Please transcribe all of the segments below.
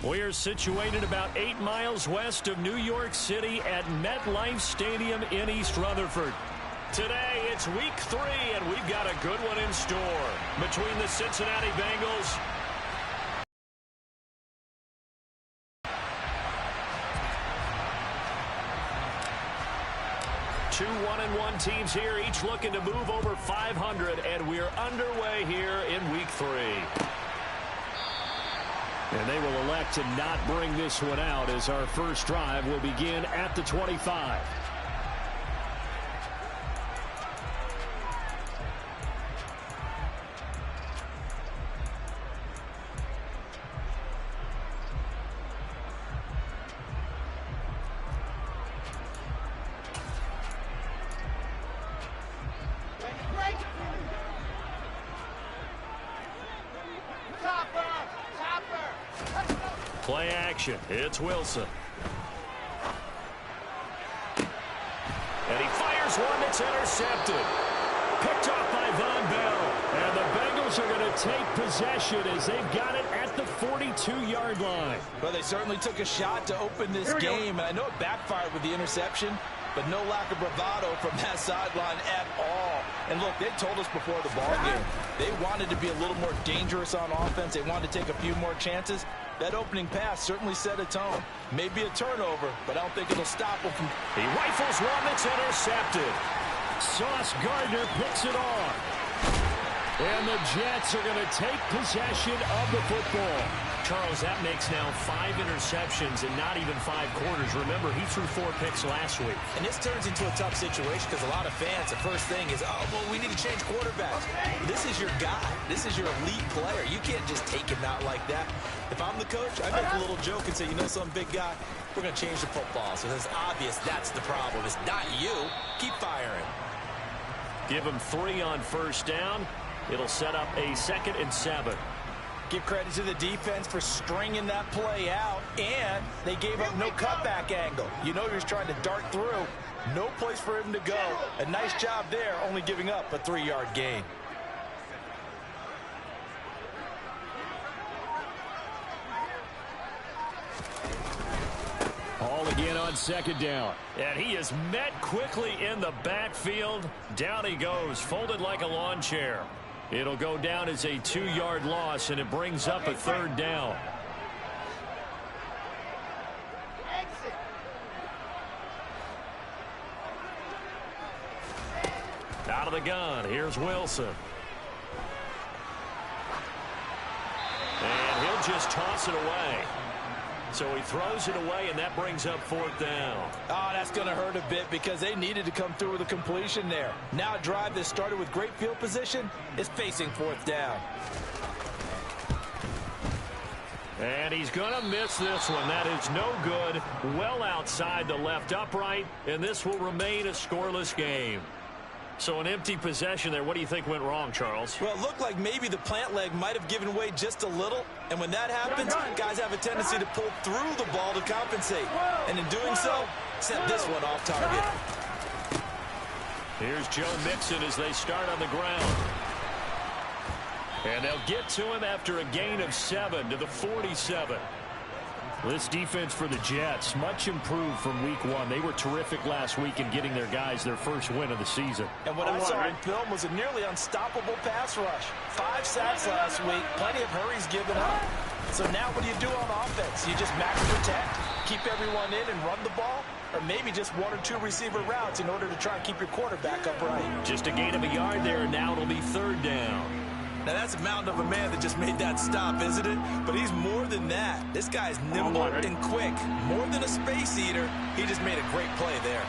We're situated about 8 miles west of New York City at MetLife Stadium in East Rutherford. Today, it's week 3, and we've got a good one in store between the Cincinnati Bengals . 2 1-1 teams here, each looking to move over 500, and we're underway here in week 3. And they will elect to not bring this one out as our first drive will begin at the 25. Play action. It's Wilson. And he fires one that's intercepted. Picked off by Von Bell. And the Bengals are going to take possession as they've got it at the 42-yard line. Well, they certainly took a shot to open this game. And I know it backfired with the interception, but no lack of bravado from that sideline at all. And look, they told us before the ball game, they wanted to be a little more dangerous on offense. They wanted to take a few more chances. That opening pass certainly set a tone. Maybe a turnover, but I don't think it'll stop him from... He rifles one that's intercepted. Sauce Gardner picks it off. And the Jets are going to take possession of the football. Charles, that makes now 5 interceptions in not even 5 quarters. Remember, he threw 4 picks last week. And this turns into a tough situation because a lot of fans, the first thing is, oh, well, we need to change quarterbacks. This is your guy. This is your elite player. You can't just take him out like that. If I'm the coach, I make a little joke and say, you know something, big guy? We're going to change the football. So it's obvious that's the problem. It's not you. Keep firing. Give him 3 on first down. It'll set up a 2nd and 7. Give credit to the defense for stringing that play out, and they gave up no cutback angle. You know he was trying to dart through. No place for him to go. A nice job there, only giving up a 3-yard gain. All again on 2nd down. And he is met quickly in the backfield. Down he goes, folded like a lawn chair. It'll go down as a 2-yard loss, and it brings up a 3rd down. Out of the gun, here's Wilson. And he'll just toss it away. So he throws it away, and that brings up 4th down. Oh, that's going to hurt a bit because they needed to come through with a completion there. Now a drive that started with great field position is facing 4th down. And he's going to miss this one. That is no good. Well outside the left upright, and this will remain a scoreless game. So an empty possession there. What do you think went wrong, Charles? Well, it looked like maybe the plant leg might have given way just a little. And when that happens, guys have a tendency to pull through the ball to compensate. And in doing so, set this one off target. Here's Joe Mixon as they start on the ground. And they'll get to him after a gain of 7 to the 47. This defense for the Jets, much improved from week 1. They were terrific last week in getting their guys their first win of the season. And what I saw in film was a nearly unstoppable pass rush. 5 sacks last week, plenty of hurries given up. So now what do you do on offense? You just max protect, keep everyone in and run the ball? Or maybe just 1 or 2 receiver routes in order to try and keep your quarterback upright? Just a gain of a yard there, and now it'll be 3rd down. Now, that's a mountain of a man that just made that stop, isn't it? But he's more than that. This guy's nimble and quick. More than a space eater, he just made a great play there.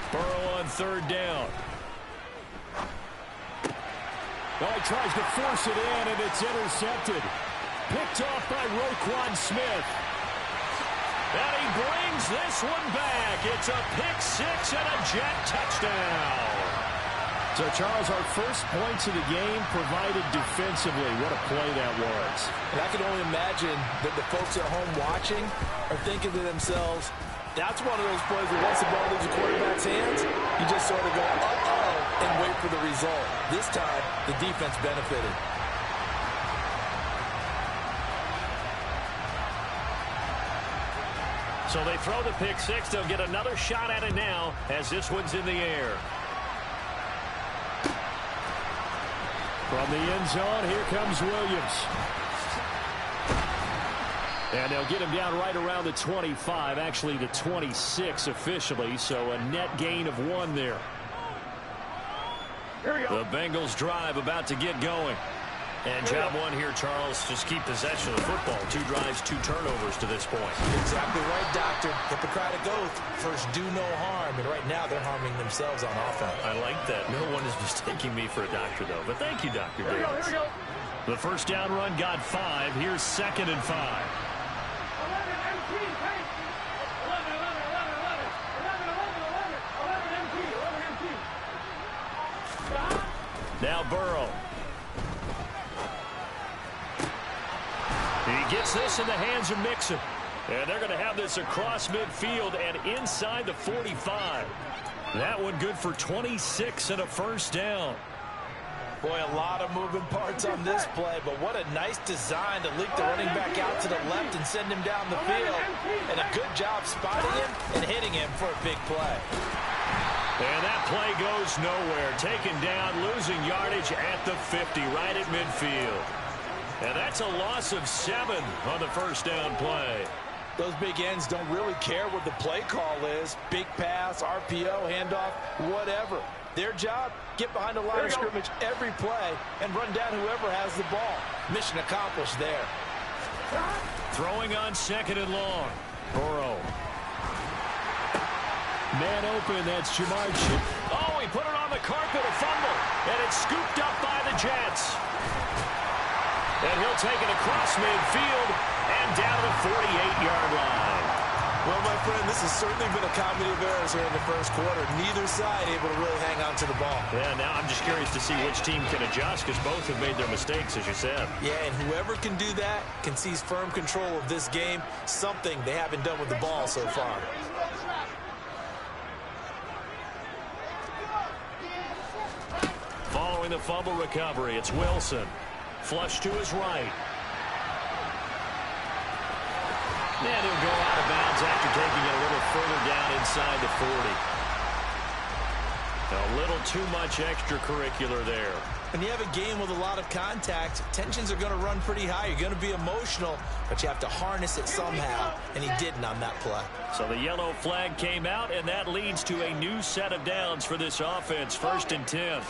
Burrow on 3rd down. Well, he tries to force it in, and it's intercepted. Picked off by Roquan Smith. And he brings this one back. It's a pick-6 and a Jet touchdown. So, Charles, our first points of the game provided defensively. What a play that was. And I can only imagine that the folks at home watching are thinking to themselves, that's one of those plays where once the ball leaves the quarterback's hands, you just sort of go, uh-oh. and wait for the result. This time, the defense benefited. So they throw the pick six. They'll get another shot at it now as this one's in the air. From the end zone, here comes Williams. And they'll get him down right around the 25, actually the 26 officially, so a net gain of 1 there. The Bengals drive about to get going. And job one here, Charles, just keep possession of the football. 2 drives, 2 turnovers to this point. Exactly right, Doctor. Hippocratic oath. First, do no harm. And right now, they're harming themselves on offense. I like that. No one is mistaking me for a doctor, though. But thank you, Dr. Davis. Here we go. The first down run got 5. Here's 2nd and 5. Now Burrow. He gets this in the hands of Mixon. And they're going to have this across midfield and inside the 45. That one good for 26 and a first down. Boy, a lot of moving parts on this play, but what a nice design to leak the running back out to the left and send him down the field. And a good job spotting him and hitting him for a big play. And that play goes nowhere. Taken down, losing yardage at the 50, right at midfield. And that's a loss of 7 on the first down play. Those big ends don't really care what the play call is. Big pass, RPO, handoff, whatever. Their job, get behind the line of scrimmage every play and run down whoever has the ball. Mission accomplished there. Throwing on 2nd and long. Burrow. Man open, that's Jamar Chase. Oh, he put it on the carpet, a fumble. And it's scooped up by the Jets. And he'll take it across midfield and down to the 48-yard line. Well, my friend, this has certainly been a comedy of errors here in the first quarter. Neither side able to really hang on to the ball. Yeah, now I'm just curious to see which team can adjust because both have made their mistakes, as you said. Yeah, and whoever can do that can seize firm control of this game, something they haven't done with the ball so far. Following the fumble recovery, it's Wilson. Flush to his right. And he'll go out of bounds after taking it a little further down inside the 40. A little too much extracurricular there. When you have a game with a lot of contact, tensions are going to run pretty high. You're going to be emotional, but you have to harness it somehow, and he didn't on that play. So the yellow flag came out, and that leads to a new set of downs for this offense. 1st and 10.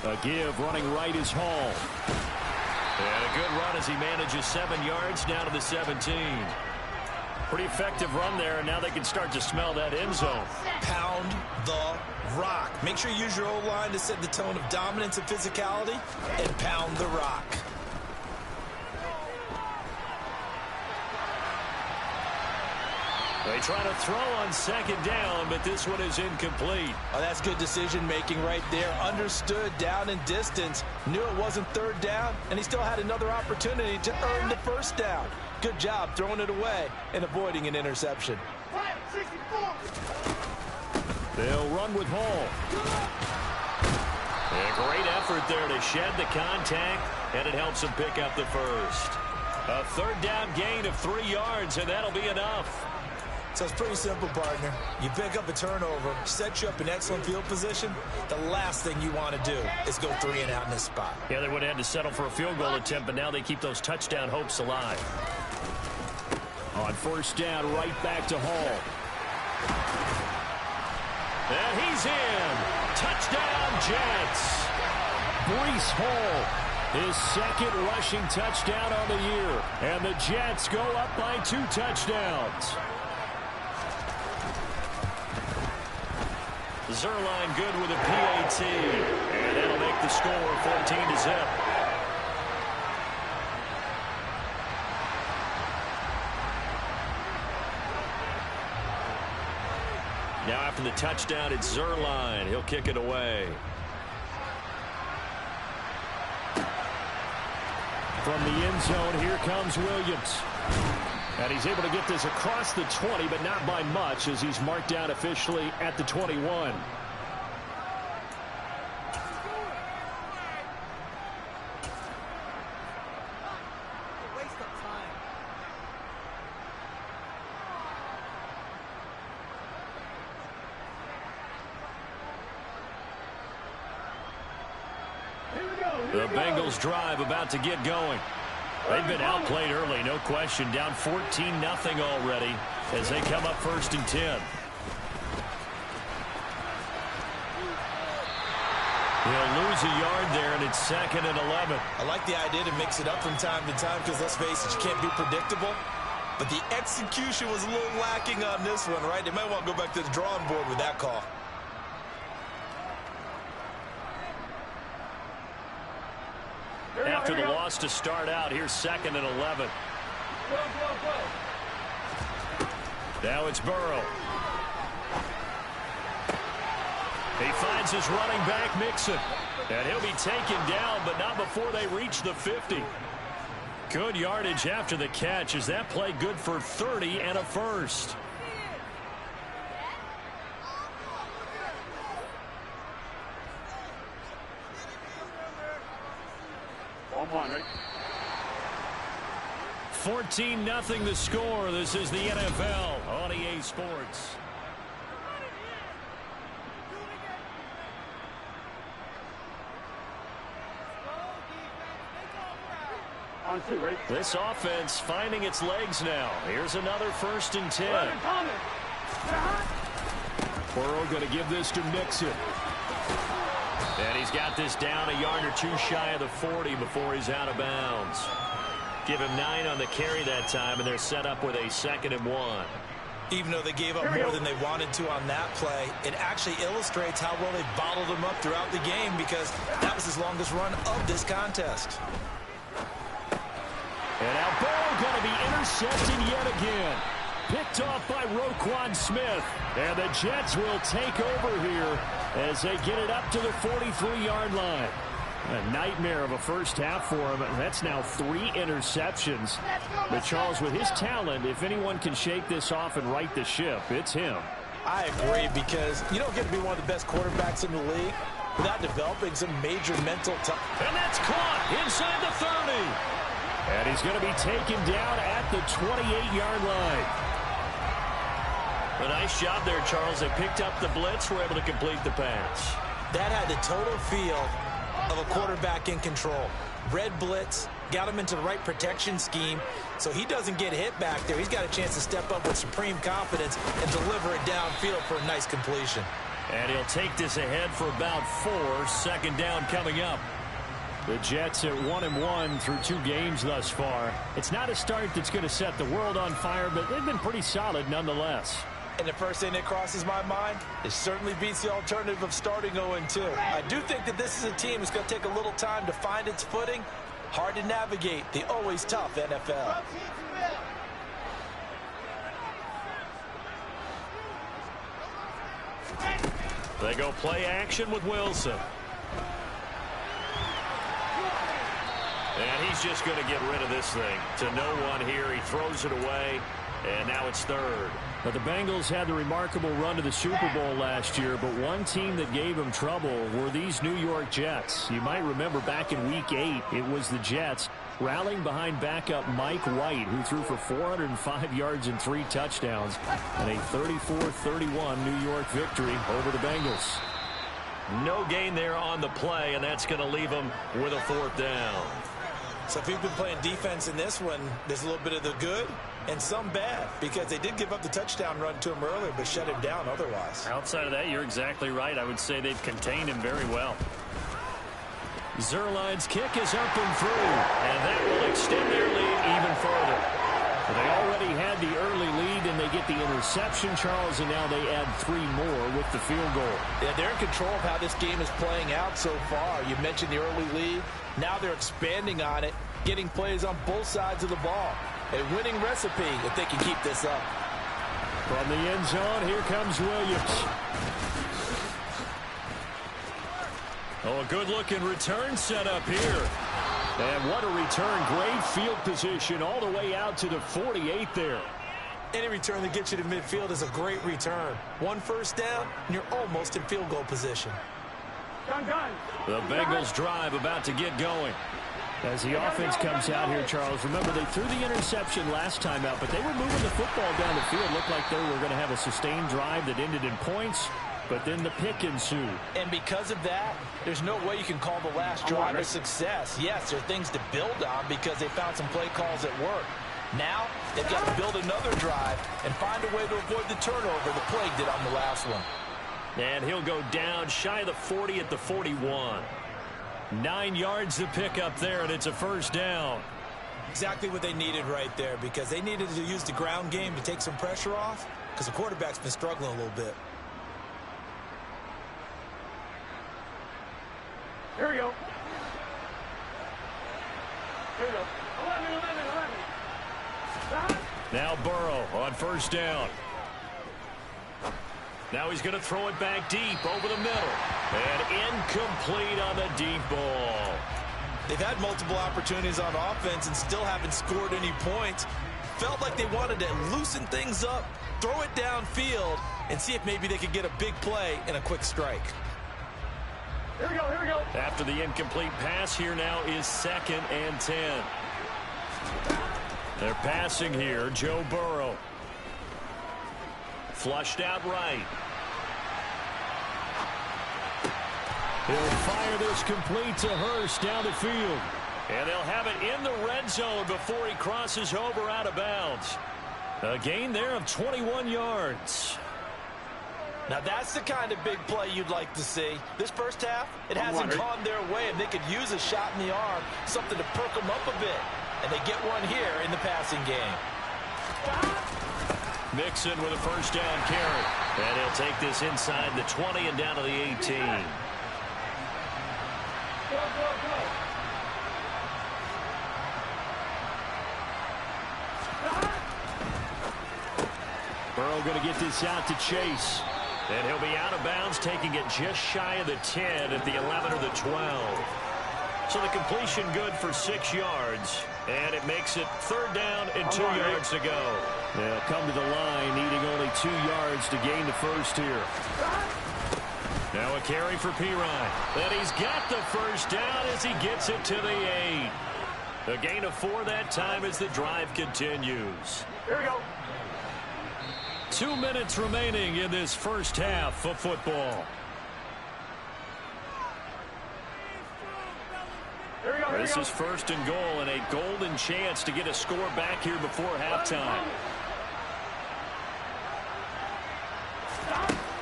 A give running right is Hall. And a good run as he manages 7 yards down to the 17. Pretty effective run there, and now they can start to smell that end zone. Pound the rock. Make sure you use your O-line to set the tone of dominance and physicality, and pound the rock. They try to throw on 2nd down, but this one is incomplete. Oh, that's good decision-making right there. Understood down and distance. Knew it wasn't 3rd down, and he still had another opportunity to earn the 1st down. Good job throwing it away and avoiding an interception. They'll run with Hall. A great effort there to shed the contact, and it helps him pick up the first. A 3rd down gain of 3 yards, and that'll be enough. So it's pretty simple, partner. You pick up a turnover, set you up in excellent field position. The last thing you want to do is go 3 and out in this spot. Yeah, they would have had to settle for a field goal attempt, but now they keep those touchdown hopes alive. On 1st down, right back to Hall. And he's in. Touchdown, Jets. Breece Hall, his 2nd rushing touchdown on the year. And the Jets go up by 2 touchdowns. Zerline good with a PAT. And that'll make the score 14-0. Now after the touchdown, it's Zerline. He'll kick it away. From the end zone, here comes Williams. And he's able to get this across the 20, but not by much as he's marked down officially at the 21. The Bengals drive about to get going. They've been outplayed early, no question. Down 14-0 already as they come up 1st and 10. He'll lose a yard there, and it's 2nd and 11. I like the idea to mix it up from time to time because, let's face it, you can't be predictable. But the execution was a little lacking on this one, right? They might want to go back to the drawing board with that call. After the loss to start out, here's 2nd and 11. Now it's Burrow. He finds his running back, Mixon. And he'll be taken down, but not before they reach the 50. Good yardage after the catch. Is that play good for 30 and a first? Right? 14-0 the score. This is the NFL on EA Sports. Right? This offense finding its legs now. Here's another 1st and 10. Burrow going to give this to Mixon. And he's got this down a yard or two shy of the 40 before he's out of bounds. Give him 9 on the carry that time, and they're set up with a 2nd and 1. Even though they gave up more than they wanted to on that play, it actually illustrates how well they bottled him up throughout the game because that was his longest run of this contest. And now Burrow going to be intercepted yet again. Picked off by Roquan Smith. And the Jets will take over here as they get it up to the 43-yard line. A nightmare of a first half for him. That's now 3 interceptions. But Charles, with his talent, if anyone can shake this off and right the ship, it's him. I agree, because you don't get to be one of the best quarterbacks in the league without developing some major mental time. And that's caught inside the 30. And he's going to be taken down at the 28-yard line. A nice job there, Charles. They picked up the blitz, were able to complete the pass. That had the total feel of a quarterback in control. Red blitz, got him into the right protection scheme, so he doesn't get hit back there. He's got a chance to step up with supreme confidence and deliver it downfield for a nice completion. And he'll take this ahead for about 4. 2nd down coming up. The Jets at 1-1 through 2 games thus far. It's not a start that's going to set the world on fire, but they've been pretty solid nonetheless. And the first thing that crosses my mind, it certainly beats the alternative of starting 0-2. I do think that this is a team that's going to take a little time to find its footing. Hard to navigate the always tough NFL. They go play action with Wilson. And he's just going to get rid of this thing to no one here. He throws it away, and now it's 3rd. But the Bengals had the remarkable run to the Super Bowl last year, but one team that gave them trouble were these New York Jets. You might remember back in Week 8, it was the Jets rallying behind backup Mike White, who threw for 405 yards and 3 touchdowns, and a 34-31 New York victory over the Bengals. No gain there on the play, and that's going to leave them with a 4th down. So if you've been playing defense in this one, there's a little bit of the good and some bad, because they did give up the touchdown run to him earlier but shut him down otherwise. Outside of that, you're exactly right. I would say they've contained him very well. Zerline's kick is up and through, and that will extend their lead even further. They already had the early lead, and they get the interception, Charles, and now they add 3 more with the field goal. Yeah, they're in control of how this game is playing out so far. You mentioned the early lead. Now they're expanding on it, getting plays on both sides of the ball. A winning recipe if they can keep this up. From the end zone, here comes Williams. Oh, a good-looking return set up here. And what a return. Great field position all the way out to the 48 there. Any return that gets you to midfield is a great return. 1 first down, and you're almost in field goal position. The Bengals drive about to get going. As the offense comes out here, Charles, remember they threw the interception last time out, but they were moving the football down the field. Looked like they were going to have a sustained drive that ended in points. but then the pick ensued. And because of that, there's no way you can call the last drive a success. Yes, there are things to build on because they found some play calls that work. Now, they've got to build another drive and find a way to avoid the turnover the Plague did on the last one. And he'll go down shy of the 40 at the 41. 9 yards to pick up there, and it's a first down. Exactly what they needed right there, because they needed to use the ground game to take some pressure off, because the quarterback's been struggling a little bit. Here we go. Here we go. 11. Now Burrow on first down. Now he's going to throw it back deep over the middle. And incomplete on the deep ball. They've had multiple opportunities on offense and still haven't scored any points. Felt like they wanted to loosen things up, throw it downfield, and see if maybe they could get a big play and a quick strike. Here we go. After the incomplete pass, here now is 2nd and 10. They're passing here. Joe Burrow. Flushed out right. He'll fire this complete to Hurst down the field. And they'll have it in the red zone before he crosses over out of bounds. A gain there of 21 yards. Now that's the kind of big play you'd like to see. This first half, it hasn't gone their way, and they could use a shot in the arm, something to perk them up a bit. And they get one here in the passing game. Mixon with a first down carry. And he'll take this inside the 20 and down to the 18. Burrow going to get this out to Chase. And he'll be out of bounds, taking it just shy of the 10 at the 11 or the 12. So the completion good for 6 yards. And it makes it 3rd down and 2 yards to go. They'll come to the line, needing only 2 yards to gain the first here. Now a carry for Pirine. And he's got the first down as he gets it to the 8. A gain of 4 that time as the drive continues. Here we go. 2 minutes remaining in this first half of football. This is 1st and goal, and a golden chance to get a score back here before halftime.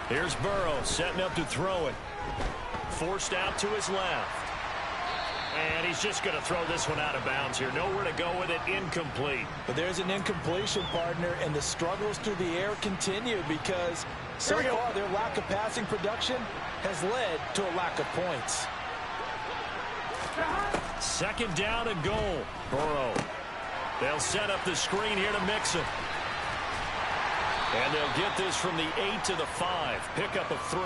Here's Burrow setting up to throw it. Forced out to his left. And he's just going to throw this one out of bounds here. Nowhere to go with it. Incomplete. But there's an incompletion, partner, and the struggles through the air continue because so far their lack of passing production has led to a lack of points. 2nd down and goal. Burrow. They'll set up the screen here to Mixon. And they'll get this from the 8 to the 5. Pickup of 3.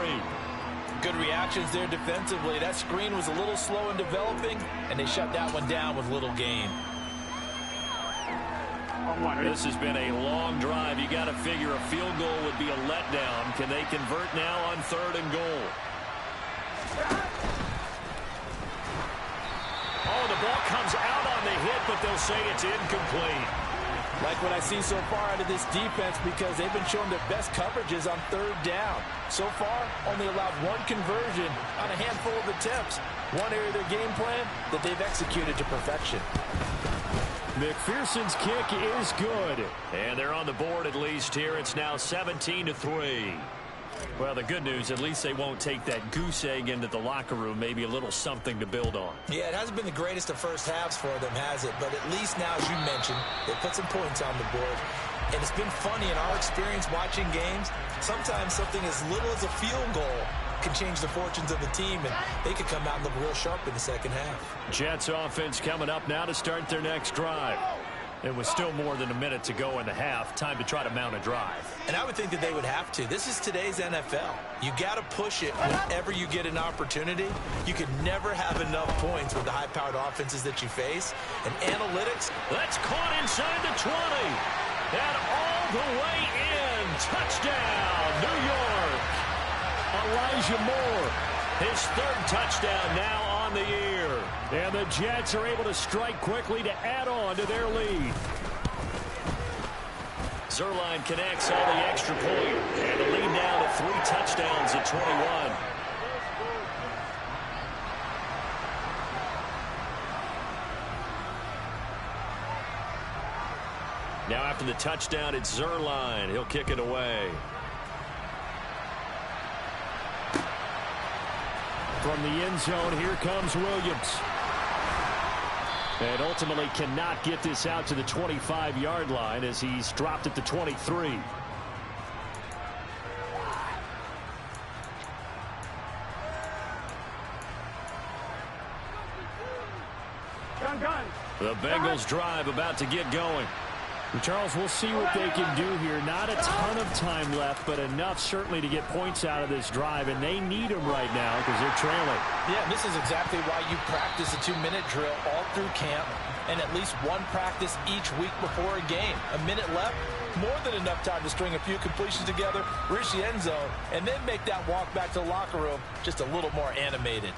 Good reactions there defensively. That screen was a little slow in developing, and they shut that one down with little gain. This has been a long drive. You got to figure a field goal would be a letdown. Can they convert now on 3rd and goal? Oh, the ball comes out on the hit, but they'll say it's incomplete. Like what I see so far out of this defense because they've been showing their best coverages on 3rd down. So far, only allowed 1 conversion on a handful of attempts. One area of their game plan that they've executed to perfection. McPherson's kick is good. And they're on the board at least here. It's now 17-3. Well, the good news, at least they won't take that goose egg into the locker room. Maybe a little something to build on. Yeah, it hasn't been the greatest of first halves for them, has it? But at least now, as you mentioned, they put some points on the board. And it's been funny in our experience watching games. Sometimes something as little as a field goal can change the fortunes of the team, and they could come out and look real sharp in the second half. Jets offense coming up now to start their next drive. It was still more than a minute to go in the half. Time to try to mount a drive. And I would think that they would have to. This is today's NFL. You got to push it whenever you get an opportunity. You could never have enough points with the high-powered offenses that you face. And analytics. That's caught inside the 20. And all the way in. Touchdown, New York. Elijah Moore. His 3rd touchdown now on the year. And the Jets are able to strike quickly to add on to their lead. Zerline connects on the extra point. And the lead now to 3 touchdowns at 21. Now after the touchdown, it's Zerline. He'll kick it away. From the end zone, here comes Williams. And ultimately cannot get this out to the 25-yard line as he's dropped at the 23. Gun. The Bengals drive about to get going. Charles, we'll see what they can do here. Not a ton of time left, but enough certainly to get points out of this drive, and they need them right now because they're trailing. Yeah, this is exactly why you practice a 2-minute drill all through camp and at least one practice each week before a game. A minute left, more than enough time to string a few completions together, reach the end zone, and then make that walk back to the locker room just a little more animated.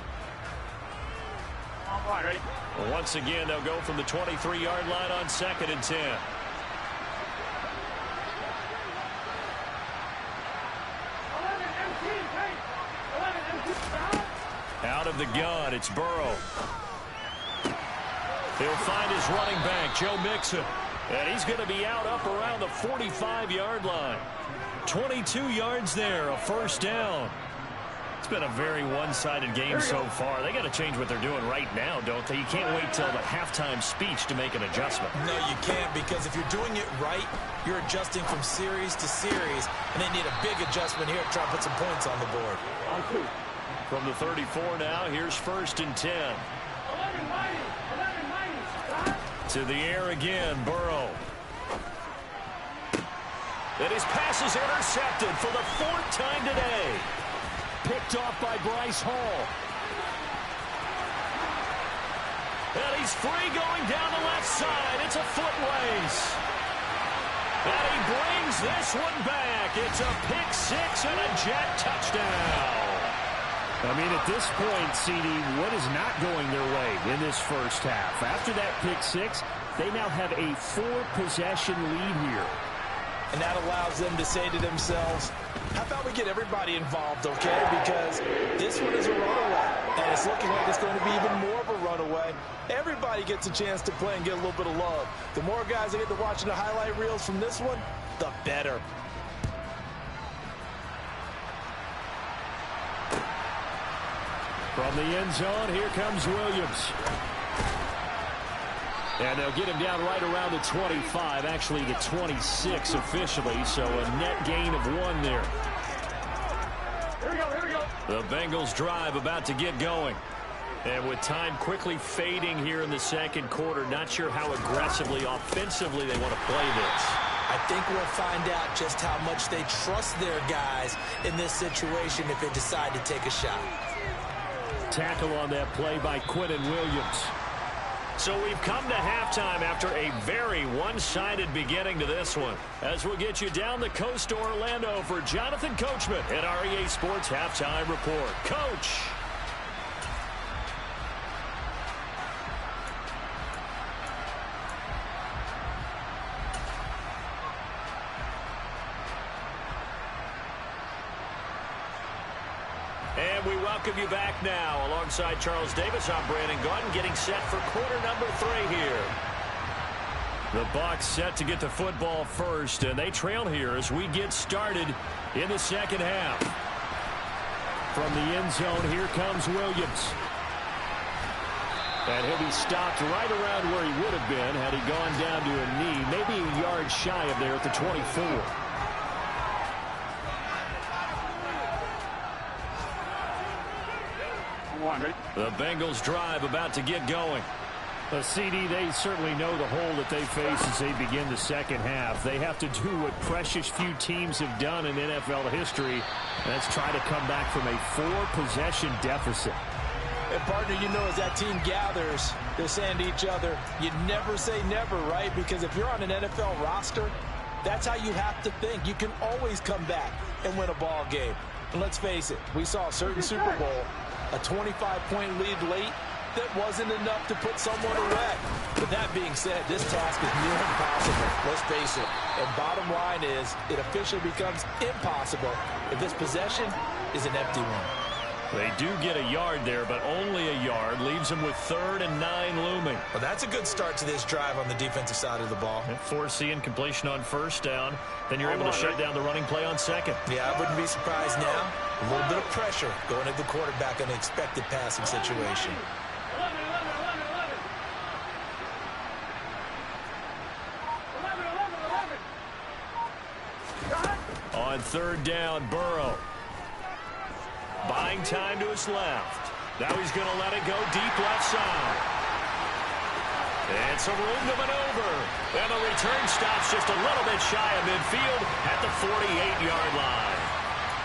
All right, ready? Well, once again, they'll go from the 23-yard line on 2nd and 10. Out of the gun, it's Burrow. He'll find his running back, Joe Mixon. And he's going to be out up around the 45-yard line. 22 yards there, a first down. It's been a very one-sided game so far. They got to change what they're doing right now, don't they? You can't wait till the halftime speech to make an adjustment. No, you can't, because if you're doing it right, you're adjusting from series to series, and they need a big adjustment here to try to put some points on the board. On 2. From the 34 now, here's 1st and 10. 11 To the air again, Burrow. And his pass is intercepted for the 4th time today. Picked off by Bryce Hall. And he's free going down the left side. It's a foot race. And he brings this one back. It's a pick 6 and a Jet touchdown. I mean, at this point, CD, what is not going their way in this first half? After that pick 6, they now have a 4-possession lead here. And that allows them to say to themselves, how about we get everybody involved, okay? Because this one is a runaway, and it's looking like it's going to be even more of a runaway. Everybody gets a chance to play and get a little bit of love. The more guys that get to watching the highlight reels from this one, the better. From the end zone, here comes Williams. And they'll get him down right around the 25, actually the 26 officially, so a net gain of 1 there. Here we go. The Bengals drive about to get going. And with time quickly fading here in the second quarter, not sure how aggressively, offensively they want to play this. I think we'll find out just how much they trust their guys in this situation if they decide to take a shot. Tackle on that play by Quinnen Williams. So we've come to halftime after a very one-sided beginning to this one. As we'll get you down the coast to Orlando for Jonathan Coachman at our EA Sports Halftime Report. Coach. And we welcome you back now. Alongside Charles Davis, I'm Brandon Gaudin, getting set for quarter number 3 here. The Bucs set to get the football first, and they trail here as we get started in the second half. From the end zone, here comes Williams. And he'll be stopped right around where he would have been had he gone down to a knee, maybe a yard shy of there at the 24. The Bengals drive about to get going. CD, they certainly know the hole that they face as they begin the second half. They have to do what precious few teams have done in NFL history, and that's try to come back from a 4-possession deficit. And partner, you know, as that team gathers, they're saying to each other, you never say never, right? Because if you're on an NFL roster, that's how you have to think. You can always come back and win a ball game. And let's face it, we saw a certain Super Bowl, a 25-point lead late, that wasn't enough to put someone away. But that being said, this task is near impossible. Let's face it. And bottom line is, it officially becomes impossible if this possession is an empty one. They do get a yard there, but only a yard. Leaves them with 3rd and 9 looming. Well, that's a good start to this drive on the defensive side of the ball. Force the incompletion on 1st down. Then you're able to shut down the running play on 2nd. Yeah, I wouldn't be surprised now. A little bit of pressure going at the quarterback in an expected passing situation. 11. On 3rd down, Burrow. Buying time to his left. Now he's going to let it go deep left side. And some room to maneuver. And the return stops just a little bit shy of midfield at the 48-yard line.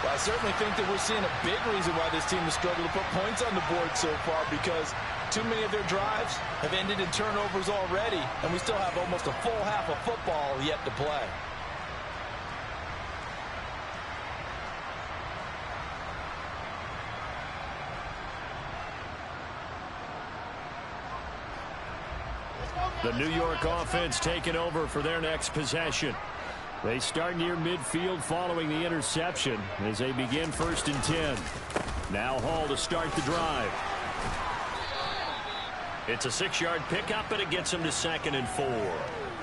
Well, I certainly think that we're seeing a big reason why this team has struggled to put points on the board so far, because too many of their drives have ended in turnovers already, and we still have almost a full half of football yet to play. The New York offense taking over for their next possession. They start near midfield following the interception as they begin 1st and 10. Now Hall to start the drive. It's a 6-yard pickup, and it gets them to 2nd and 4.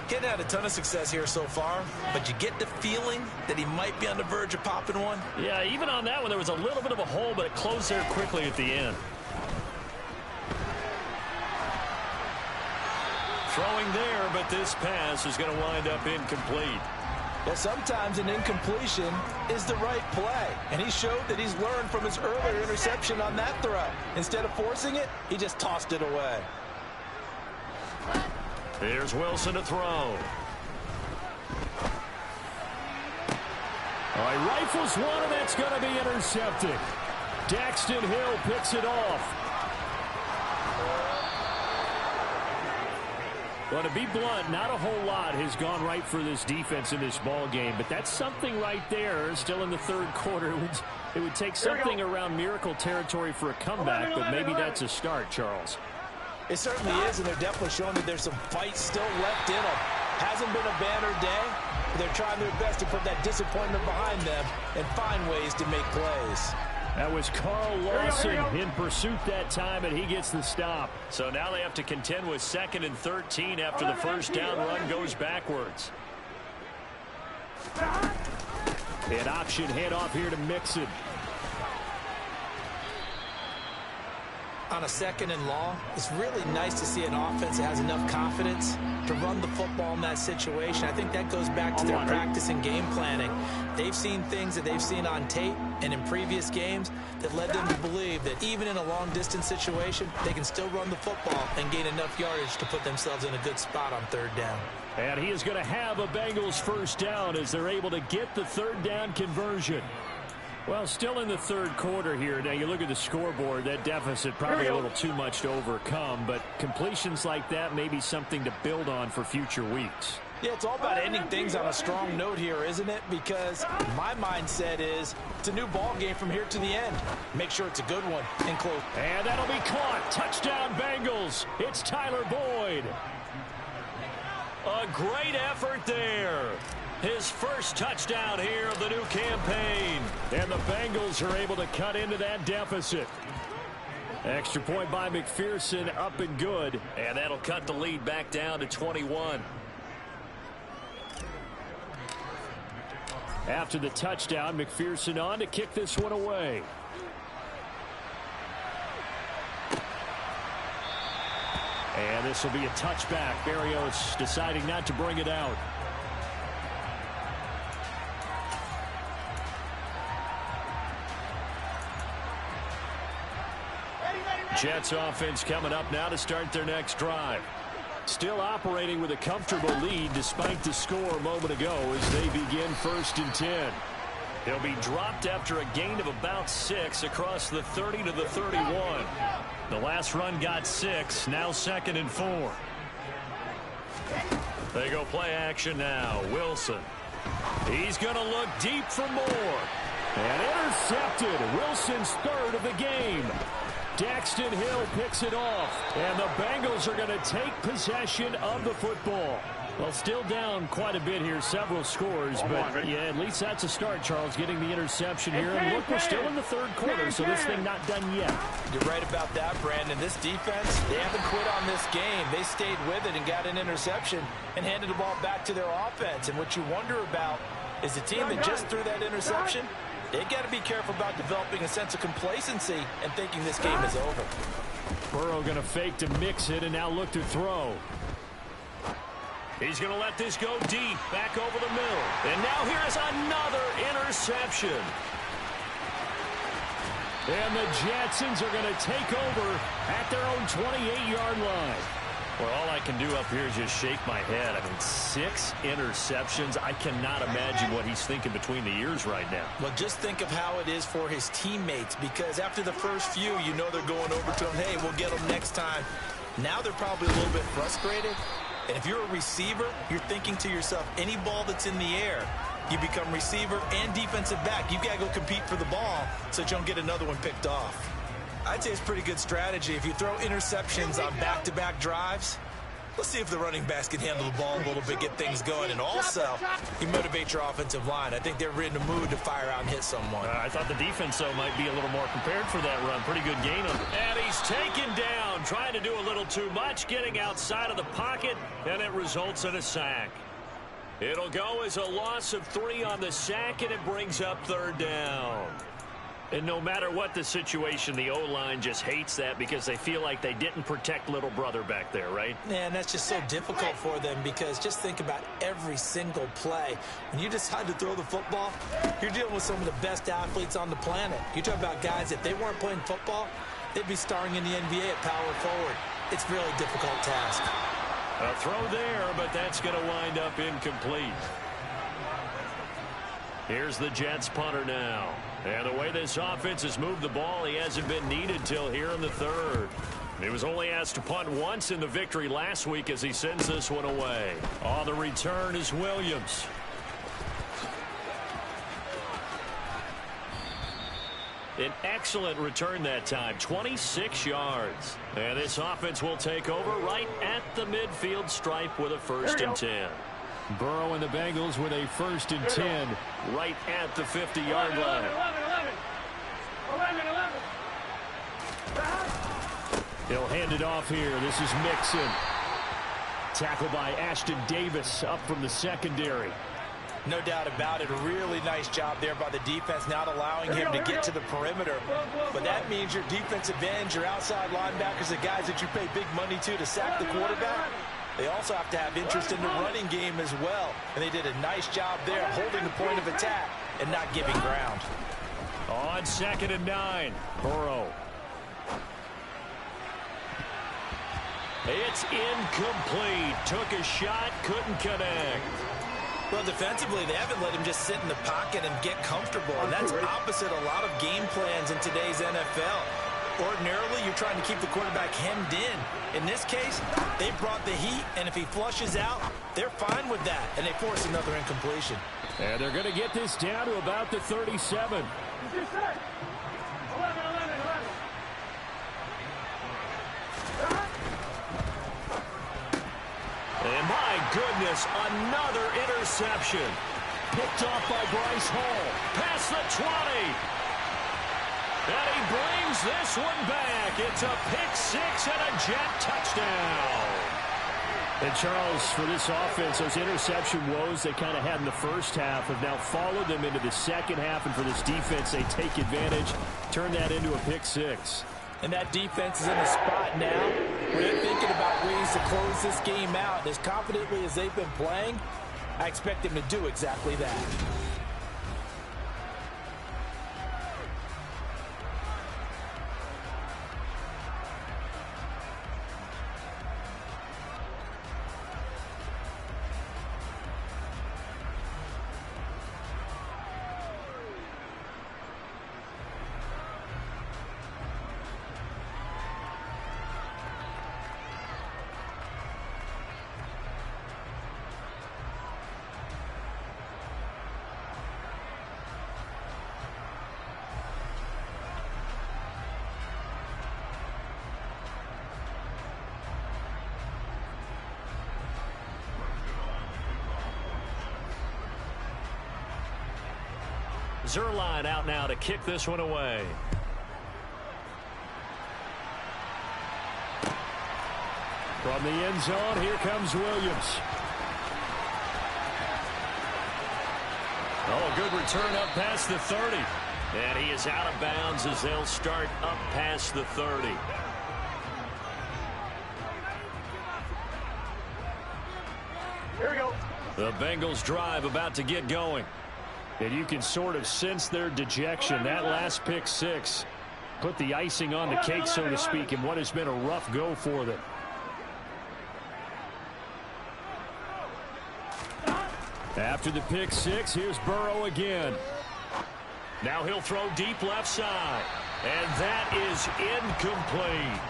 Getting had a ton of success here so far, but you get the feeling that he might be on the verge of popping one. Yeah, even on that one, there was a little bit of a hole, but it closed there quickly at the end. Throwing there, but this pass is going to wind up incomplete. Well, sometimes an incompletion is the right play, and he showed that he's learned from his earlier interception on that throw. Instead of forcing it, he just tossed it away. Here's Wilson to throw. All right, rifles one, and that's going to be intercepted. Daxton Hill picks it off. Well, to be blunt, not a whole lot has gone right for this defense in this ball game, but that's something right there. Still in the 3rd quarter, it would take something around miracle territory for a comeback, but maybe that's a start, Charles. It certainly is, and they're definitely showing that there's some fight still left in them. Hasn't been a banner day, but they're trying their best to put that disappointment behind them and find ways to make plays. That was Carl Lawson in pursuit that time, and he gets the stop. So now they have to contend with 2nd and 13 after the 1st down run goes backwards. An option handoff here to Mixon. On a 2nd and long, it's really nice to see an offense that has enough confidence to run the football in that situation. I think that goes back to their practice and game planning. They've seen things that they've seen on tape and in previous games that led them to believe that even in a long-distance situation, they can still run the football and gain enough yardage to put themselves in a good spot on 3rd down. And he is going to have a Bengals 1st down as they're able to get the 3rd down conversion. Well, still in the 3rd quarter here. Now, you look at the scoreboard, that deficit probably a little too much to overcome, but completions like that may be something to build on for future weeks. Yeah, it's all about ending things on a strong note here, isn't it? Because my mindset is it's a new ball game from here to the end. Make sure it's a good one and close. And that'll be caught. Touchdown, Bengals. It's Tyler Boyd. A great effort there. His first touchdown here of the new campaign. And the Bengals are able to cut into that deficit. Extra point by McPherson, up and good. And that'll cut the lead back down to 21. After the touchdown, McPherson on to kick this one away. And this will be a touchback. Berrios deciding not to bring it out. Jets offense coming up now to start their next drive. Still operating with a comfortable lead despite the score a moment ago as they begin 1st and 10. They'll be dropped after a gain of about 6 across the 30 to the 31. The last run got 6, now 2nd and 4. They go play action now. Wilson. He's going to look deep for more. And intercepted. Wilson's 3rd of the game. Daxton Hill picks it off. And the Bengals are going to take possession of the football. Well, still down quite a bit here, several scores, but yeah, at least that's a start, Charles, getting the interception here. And look, we're still in the third quarter, so this thing not done yet. You're right about that, Brandon. This defense, they haven't quit on this game. They stayed with it and got an interception and handed the ball back to their offense. And what you wonder about is the team that just threw that interception, they got to be careful about developing a sense of complacency and thinking this game is over. Burrow going to fake to mix it and now look to throw. He's going to let this go deep, back over the middle. And now here is another interception. And the Jetsons are going to take over at their own 28-yard line. Well, all I can do up here is just shake my head. I mean, 6 interceptions. I cannot imagine what he's thinking between the ears right now. Well, just think of how it is for his teammates, because after the first few, you know they're going over to him, hey, we'll get them next time. Now they're probably a little bit frustrated. And if you're a receiver, you're thinking to yourself, any ball that's in the air, you become receiver and defensive back. You've got to go compete for the ball so that you don't get another one picked off. I'd say it's a pretty good strategy. If you throw interceptions on back-to-back drives, let's see if the running backs can handle the ball a little bit, get things going. And also, you motivate your offensive line. I think they're in the mood to fire out and hit someone. I thought the defense, though, might be a little more prepared for that run. Pretty good gain on it. And he's taken down, trying to do a little too much, getting outside of the pocket, and it results in a sack. It'll go as a loss of 3 on the sack, and it brings up 3rd down. And no matter what the situation, the O-line just hates that because they feel like they didn't protect little brother back there, right? Man, that's just so difficult for them, because just think about every single play. When you decide to throw the football, you're dealing with some of the best athletes on the planet. You talk about guys, if they weren't playing football, they'd be starring in the NBA at power forward. It's a really difficult task. A throw there, but that's going to wind up incomplete. Here's the Jets punter now. And the way this offense has moved the ball, he hasn't been needed till here in the 3rd. He was only asked to punt once in the victory last week as he sends this one away. On the return is Williams. An excellent return that time, 26 yards. And this offense will take over right at the midfield stripe with a 1st and 10. Burrow and the Bengals with a 1st and 10 right at the 50-yard line. 11. He'll hand it off here. This is Mixon. Tackled by Ashton Davis up from the secondary. No doubt about it. A really nice job there by the defense, not allowing him to get to the perimeter. But that means your defensive ends, your outside linebackers, the guys that you pay big money to sack the quarterback, they also have to have interest in the running game as well. And they did a nice job there holding the point of attack and not giving ground. On 2nd and 9, Burrow. It's incomplete. Took a shot, couldn't connect. Well, defensively, they haven't let him just sit in the pocket and get comfortable. And that's opposite a lot of game plans in today's NFL. Ordinarily, you're trying to keep the quarterback hemmed in. In this case, they brought the heat, and if he flushes out, they're fine with that, and they force another incompletion. And they're going to get this down to about the 37. 11. And my goodness, another interception. Picked off by Bryce Hall. Past the 20. And he brings this one back. It's a pick 6 and a Jet touchdown. And Charles, for this offense, those interception woes they kind of had in the first half have now followed them into the second half. And for this defense, they take advantage, turn that into a pick 6. And that defense is in a spot now where they're thinking about ways to close this game out. As confidently as they've been playing, I expect them to do exactly that. Zerline out now to kick this one away. From the end zone, here comes Williams. Oh, good return up past the 30. And he is out of bounds as they'll start up past the 30. Here we go. The Bengals drive about to get going. And you can sort of sense their dejection. That last pick six put the icing on the cake, so to speak, in what has been a rough go for them. After the pick six, here's Burrow again. Now he'll throw deep left side. And that is incomplete.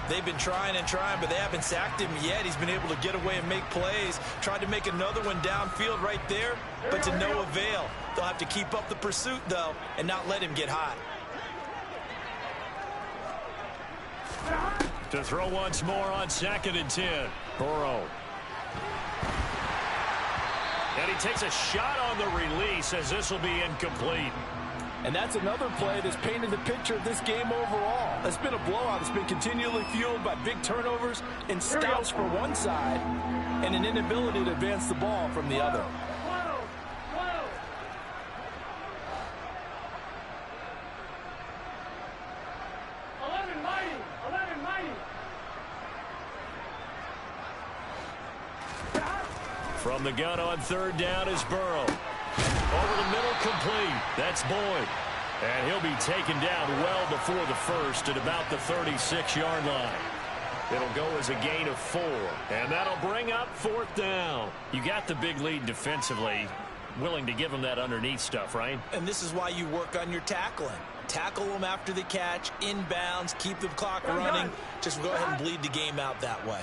They've been trying and trying, but they haven't sacked him yet. He's been able to get away and make plays. Tried to make another one downfield right there, but to no avail. They'll have to keep up the pursuit, though, and not let him get hot. To throw once more on 2nd and 10. Burrow. And he takes a shot on the release as this will be incomplete. And that's another play that's painted the picture of this game overall. It's been a blowout. It's been continually fueled by big turnovers and stops for one side and an inability to advance the ball from the other. 11 mighty. From the gun on 3rd down is Burrow. Over the middle, complete. That's Boyd. And he'll be taken down well before the first at about the 36-yard line. It'll go as a gain of 4. And that'll bring up 4th down. You got the big lead defensively. Willing to give them that underneath stuff, right? And this is why you work on your tackling. Tackle them after the catch, inbounds, keep the clock running. Just go ahead and bleed the game out that way.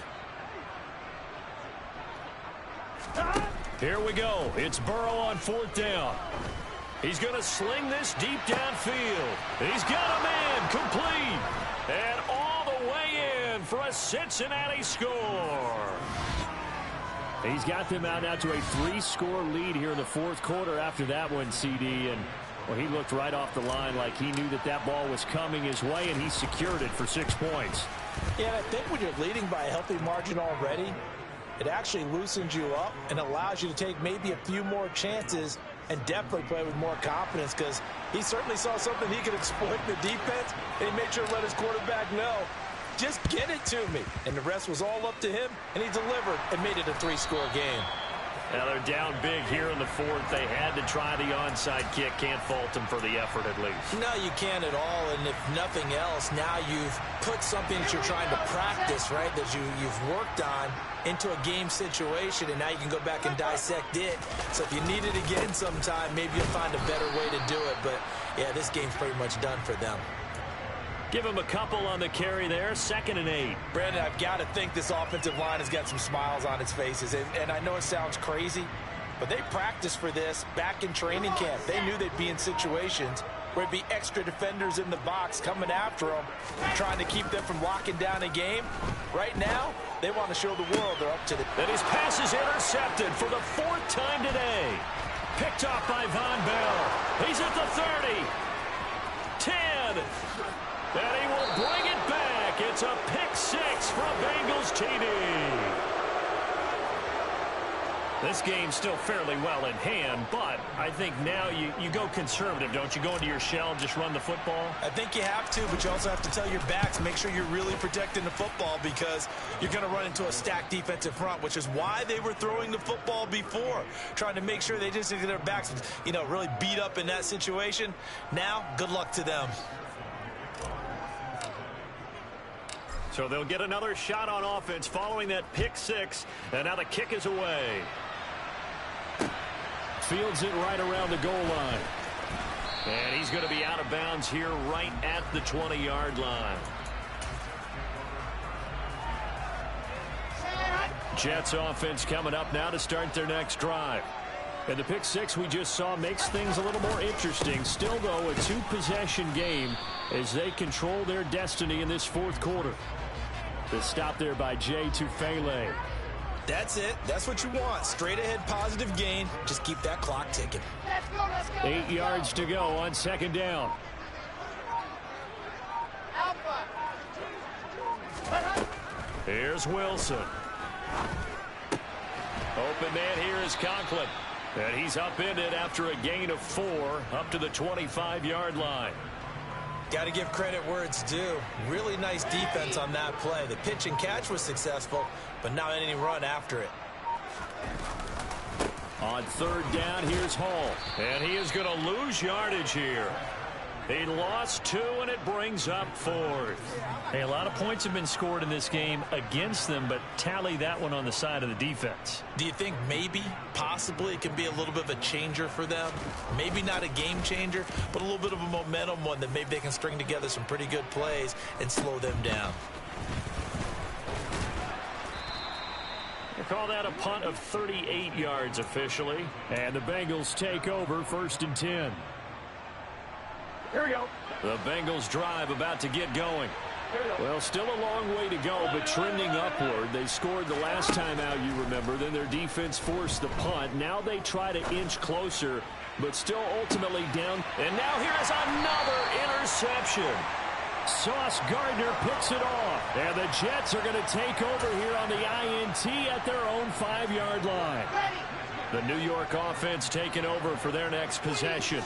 Here we go. It's Burrow on 4th down. He's going to sling this deep downfield. He's got a man complete. And all the way in for a Cincinnati score. He's got them out now to a 3-score lead here in the 4th quarter after that one, CD. And well, he looked right off the line like he knew that that ball was coming his way, and he secured it for 6 points. Yeah, and I think when you're leading by a healthy margin already, it actually loosens you up and allows you to take maybe a few more chances and definitely play with more confidence, because he certainly saw something he could exploit in the defense, and he made sure to let his quarterback know, just get it to me. And the rest was all up to him, and he delivered and made it a 3-score game. Now they're down big here in the 4th. They had to try the onside kick. Can't fault them for the effort at least. No, you can't at all. And if nothing else, now you've put something that you're trying to practice, right, that you've worked on into a game situation, and now you can go back and dissect it. So if you need it again sometime, maybe you'll find a better way to do it. But, yeah, this game's pretty much done for them. Give him a couple on the carry there. 2nd and 8. Brandon, I've got to think this offensive line has got some smiles on its faces. And I know it sounds crazy, but they practiced for this back in training camp. They knew they'd be in situations where it'd be extra defenders in the box coming after them, trying to keep them from locking down a game. Right now, they want to show the world they're up to it. And his pass is intercepted for the 4th time today. Picked off by Von Bell. He's at the 30. 10. And he will bring it back. It's a pick 6 from Bengals TD. This game's still fairly well in hand, but I think now you go conservative, don't you? Go into your shell and just run the football? I think you have to, but you also have to tell your backs, make sure you're really protecting the football, because you're going to run into a stacked defensive front, which is why they were throwing the football before, trying to make sure they just get their backs, really beat up in that situation. Now, good luck to them. So they'll get another shot on offense following that pick 6, and now the kick is away. Fields it right around the goal line. And he's going to be out of bounds here right at the 20-yard line. Jets offense coming up now to start their next drive. And the pick 6 we just saw makes things a little more interesting. Still, though, a 2-possession game as they control their destiny in this 4th quarter. The stop there by Jay Tufele. That's it. That's what you want. Straight ahead positive gain. Just keep that clock ticking. Let's go, let's go. 8 yards to go on second down. Alpha. Here's Wilson. Open man here is Conklin. And he's upended after a gain of 4 up to the 25-yard line. Got to give credit where it's due. Really nice defense on that play. The pitch and catch was successful, but not any run after it. On third down, here's Hall. And he is going to lose yardage here. He lost 2, and it brings up 4th. Hey, a lot of points have been scored in this game against them, but tally that one on the side of the defense. Do you think maybe, possibly, it can be a little bit of a changer for them? Maybe not a game changer, but a little bit of a momentum one that maybe they can string together some pretty good plays and slow them down. They call that a punt of 38 yards officially. And the Bengals take over 1st and 10. Here we go. The Bengals drive about to get going. Well, still a long way to go, but trending upward. They scored the last time out, you remember. Then their defense forced the punt. Now they try to inch closer, but still ultimately down. And now here is another interception. Sauce Gardner picks it off. And the Jets are going to take over here on the INT at their own 5-yard line. The New York offense taking over for their next possession.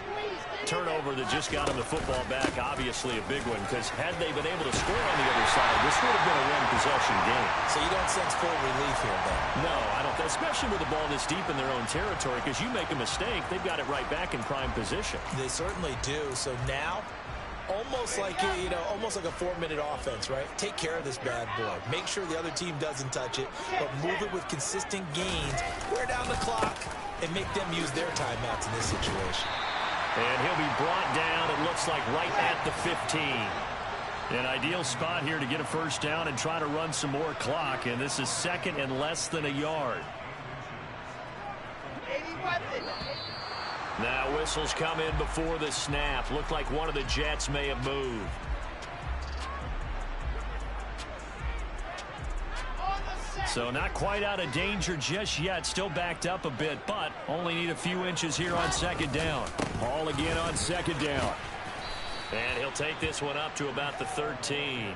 Turnover that just got them the football back, obviously a big one, because had they been able to score on the other side, this would have been a one-possession game. So you don't sense full relief here, though? No, I don't, especially with the ball this deep in their own territory, because you make a mistake, they've got it right back in prime position. They certainly do. So now, almost like almost like a 4-minute offense, right? Take care of this bad boy. Make sure the other team doesn't touch it, but move it with consistent gains. Wear down the clock and make them use their timeouts in this situation. And he'll be brought down, it looks like, right at the 15. An ideal spot here to get a first down and try to run some more clock, and this is second and less than a yard. Now whistles come in before the snap. Looked like one of the Jets may have moved. So not quite out of danger just yet. Still backed up a bit, but only need a few inches here on second down. Hall again on second down. And he'll take this one up to about the 13.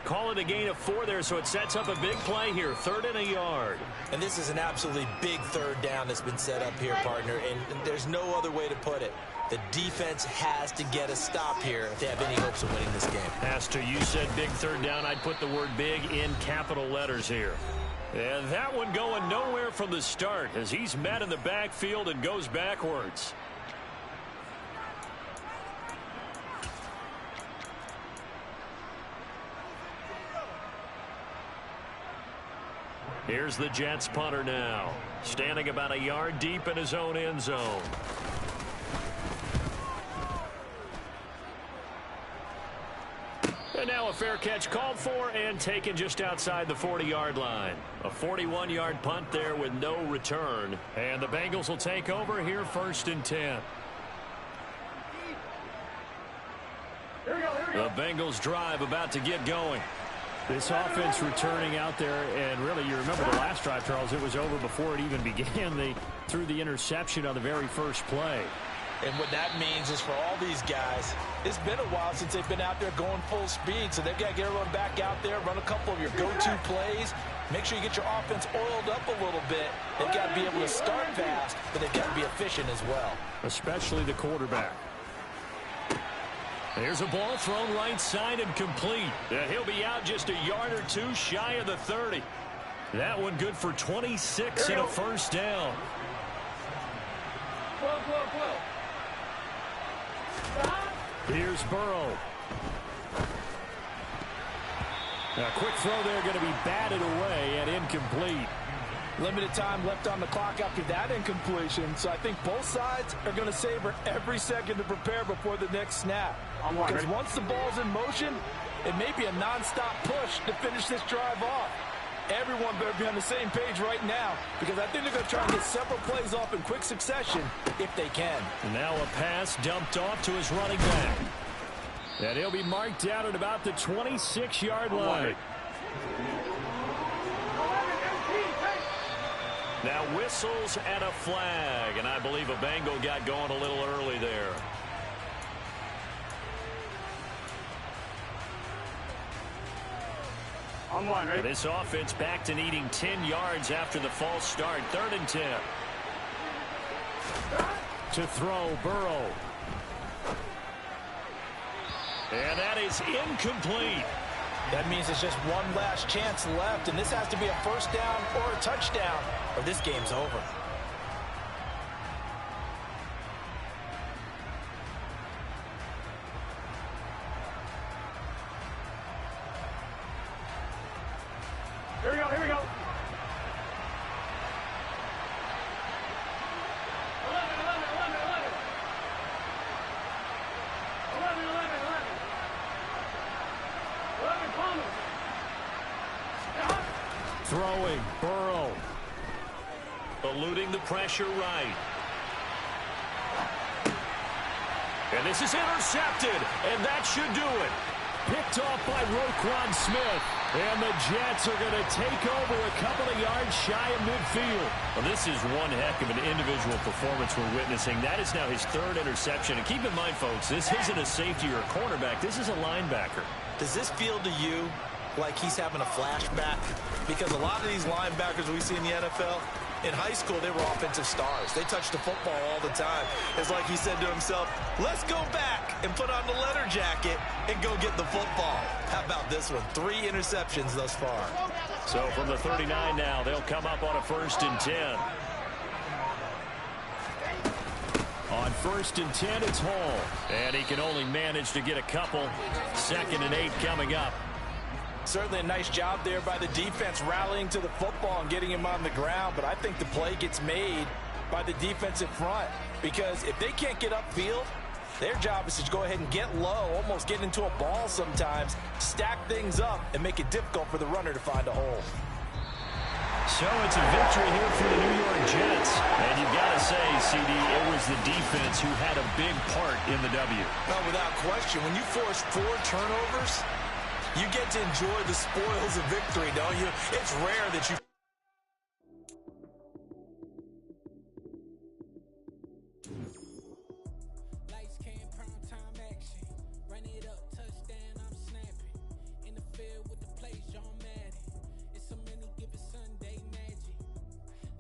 Call it a gain of 4 there, so it sets up a big play here. 3rd and a yard. And this is an absolutely big 3rd down that's been set up here, partner, and there's no other way to put it. The defense has to get a stop here if they have any hopes of winning this game. Has to. You said big 3rd down. I'd put the word big in capital letters here. And that one going nowhere from the start as he's met in the backfield and goes backwards. Here's the Jets punter now, standing about a yard deep in his own end zone. And now a fair catch called for and taken just outside the 40-yard line. A 41-yard punt there with no return. And the Bengals will take over here 1st and 10. Here we go, here we go. The Bengals drive about to get going. This offense returning out there, and really, you remember the last drive, Charles, it was over before it even began. They threw the interception on the very first play. And what that means is for all these guys, it's been a while since they've been out there going full speed, so they've got to get everyone back out there, run a couple of your go-to plays, make sure you get your offense oiled up a little bit. They've got to be able to start fast, but they've got to be efficient as well. Especially the quarterback. There's a ball thrown right side and complete. And he'll be out just a yard or 2 shy of the 30. That one good for 26 and a first down. Here's Burrow. A quick throw there going to be batted away and incomplete. Limited time left on the clock after that incompletion, so I think both sides are going to savor every second to prepare before the next snap. Because once the ball's in motion, it may be a nonstop push to finish this drive off. Everyone better be on the same page right now, because I think they're going to try and get several plays off in quick succession if they can. Now a pass dumped off to his running back. And he'll be marked out at about the 26-yard line. Now whistles and a flag, and I believe a Bengal got going a little early there. On one, right? This offense back to needing 10 yards after the false start. 3rd and 10. To throw, Burrow. And that is incomplete. That means it's just one last chance left, and this has to be a first down or a touchdown, or this game's over. Here we go, here we go. 11, 11 Palmer. Throwing, Burrow. Eluding the pressure right. And this is intercepted, and that should do it. Picked off by Roquan Smith. And the Jets are going to take over a couple of yards shy of midfield. Well, this is one heck of an individual performance we're witnessing. That is now his 3rd interception. And keep in mind, folks, this isn't a safety or a cornerback. This is a linebacker. Does this feel to you like he's having a flashback? Because a lot of these linebackers we see in the NFL, in high school, they were offensive stars. They touched the football all the time. It's like he said to himself, let's go back and put on the leather jacket and go get the football. How about this one? 3 interceptions thus far. So from the 39 now, they'll come up on a 1st and 10. On 1st and 10, it's Hall. And he can only manage to get a couple. 2nd and 8 coming up. Certainly a nice job there by the defense rallying to the football and getting him on the ground, but I think the play gets made by the defensive front because if they can't get upfield, their job is to go ahead and get low, almost get into a ball sometimes, stack things up, and make it difficult for the runner to find a hole. So it's a victory here for the New York Jets. And you've got to say, CD, it was the defense who had a big part in the W. Well, without question, when you force 4 turnovers, you get to enjoy the spoils of victory, don't you? It's rare that you... Lights, cam, prime time action. Run it up, touchdown, I'm snapping. In the field with the plays, John Madden. It's a many given Sunday magic.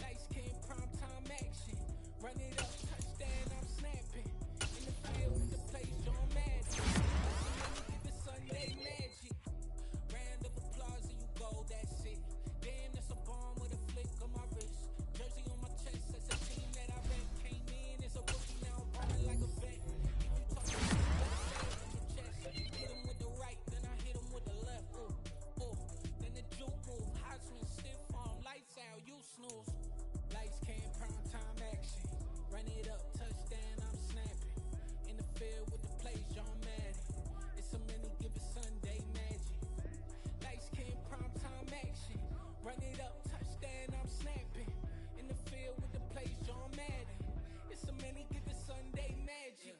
Lights, cam, prime time action. Run it up, touchdown, I'm snapping. In the field with the plays, John Madden. It's a many given Sunday magic. Round of applause and you go, that's it. Damn, that's a bomb with a flick on my wrist. Jersey on my chest, that's a team that I rep. Came in as a rookie, now I'm running like a vet. If you talk to me, you better say it with your chest. Hit him with the right, then I hit him with the left. Ooh, ooh. Then the juke move, hot swing, stiff arm, lights out, you snooze. Lights, cam, prime time action. Run it up, touchdown, I'm snapping. In the field with the plays, John Madden. It's a many given Sunday magic. Lights, cam, prime time action. Run it up.